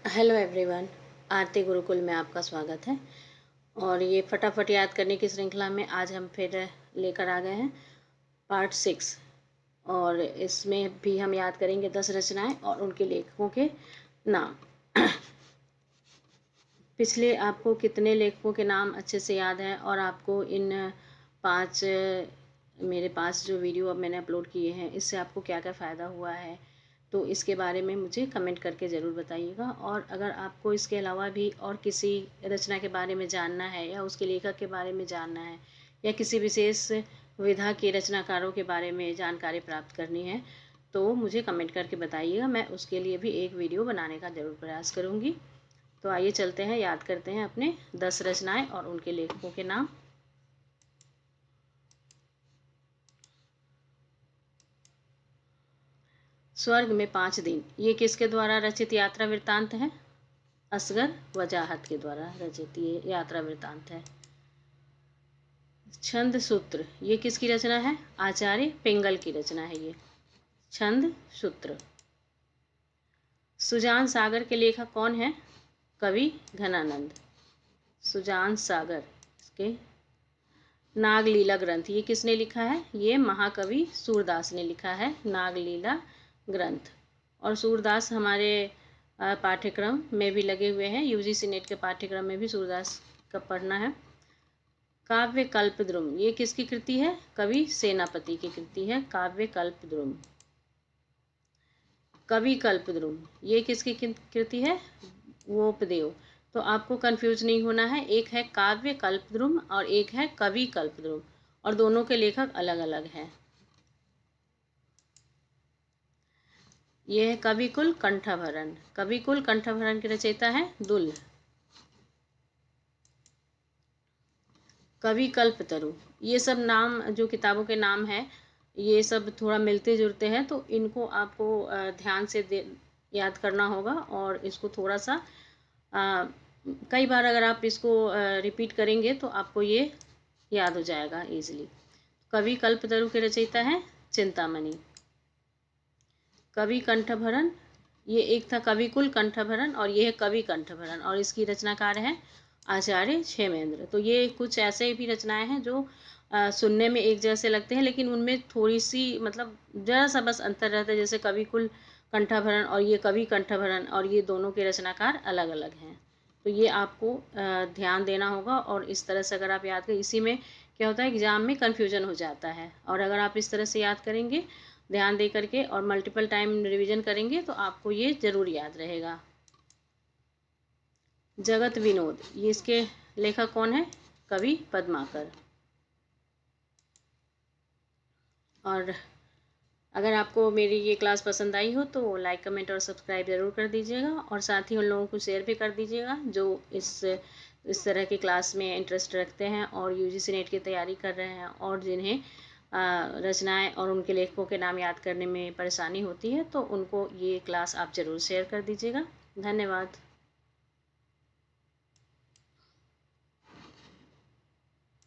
Hello everyone. आरती गुरुकुल में आपका स्वागत है। और ये फटाफट याद करने की श्रृंखला में आज हम फिर लेकर आ गए हैं पार्ट 6। और इसमें भी हम याद करेंगे 10 रचनाएं और उनके लेखकों के नाम। पिछले आपको कितने लेखकों के नाम अच्छे से याद हैं और आपको इन 5 मेरे पास जो वीडियो अब मैंने अपलोड किए हैं इससे आपको क्या क्या फ़ायदा हुआ है, तो इसके बारे में मुझे कमेंट करके ज़रूर बताइएगा। और अगर आपको इसके अलावा भी और किसी रचना के बारे में जानना है या उसके लेखक के बारे में जानना है या किसी विशेष विधा के रचनाकारों के बारे में जानकारी प्राप्त करनी है तो मुझे कमेंट करके बताइएगा। मैं उसके लिए भी एक वीडियो बनाने का ज़रूर प्रयास करूँगी। तो आइए चलते हैं, याद करते हैं अपने 10 रचनाएं और उनके लेखकों के नाम। स्वर्ग में 5 दिन, ये किसके द्वारा रचित यात्रा वृत्तांत है? असगर वजाहत के द्वारा रचित ये यात्रा वृत्तांत है। छंद सूत्र, ये किसकी रचना है? आचार्य पिंगल की रचना है ये छंद सूत्र। सुजान सागर के लेखक कौन है? कवि घनानंद। सुजान सागर इसके। नागलीला ग्रंथ, ये किसने लिखा है? ये महाकवि सूरदास ने लिखा है नागलीला ग्रंथ। और सूरदास हमारे पाठ्यक्रम में भी लगे हुए हैं, यूजीसी नेट के पाठ्यक्रम में भी सूरदास का पढ़ना है। काव्य कल्पद्रुम, ये किसकी कृति है? कवि सेनापति की कृति है काव्य कल्पद्रुम। कवि कल्पद्रुम, ये किसकी कृति है? वोपदेव। तो आपको कंफ्यूज नहीं होना है, एक है काव्य कल्पद्रुम और एक है कवि कल्पद्रुम, और दोनों के लेखक अलग अलग हैं। यह है कविकुल कंठभरण। कविकुल कंठभरण के रचयिता है दुल। कवि कल्पतरु, ये सब नाम जो किताबों के नाम हैं ये सब थोड़ा मिलते जुलते हैं, तो इनको आपको ध्यान से याद करना होगा। और इसको थोड़ा सा कई बार अगर आप इसको रिपीट करेंगे तो आपको ये याद हो जाएगा इजीली। कवि कल्पतरु के रचयिता है चिंतामणि। कवि कंठभरण, ये एक था कविकुल कंठभरण और ये है कवि कंठभरण, और इसकी रचनाकार है आचार्य क्षेमेंद्र। तो ये कुछ ऐसे भी रचनाएं हैं जो सुनने में एक जैसे लगते हैं लेकिन उनमें थोड़ी सी मतलब जरा सा बस अंतर रहता है, जैसे कविकुल कंठभरण और ये कवि कंठभरण, और ये दोनों के रचनाकार अलग अलग हैं। तो ये आपको ध्यान देना होगा। और इस तरह से अगर आप याद करें, इसी में क्या होता है एग्जाम में कन्फ्यूजन हो जाता है, और अगर आप इस तरह से याद करेंगे ध्यान दे करके और मल्टीपल टाइम रिवीजन करेंगे तो आपको ये ज़रूर याद रहेगा। जगत विनोद, ये इसके लेखक कौन है? कवि पद्माकर। और अगर आपको मेरी ये क्लास पसंद आई हो तो लाइक कमेंट और सब्सक्राइब ज़रूर कर दीजिएगा, और साथ ही उन लोगों को शेयर भी कर दीजिएगा जो इस तरह की क्लास में इंटरेस्ट रखते हैं और यूजीसी नेट की तैयारी कर रहे हैं, और जिन्हें रचनाएं और उनके लेखकों के नाम याद करने में परेशानी होती है, तो उनको ये क्लास आप ज़रूर शेयर कर दीजिएगा। धन्यवाद।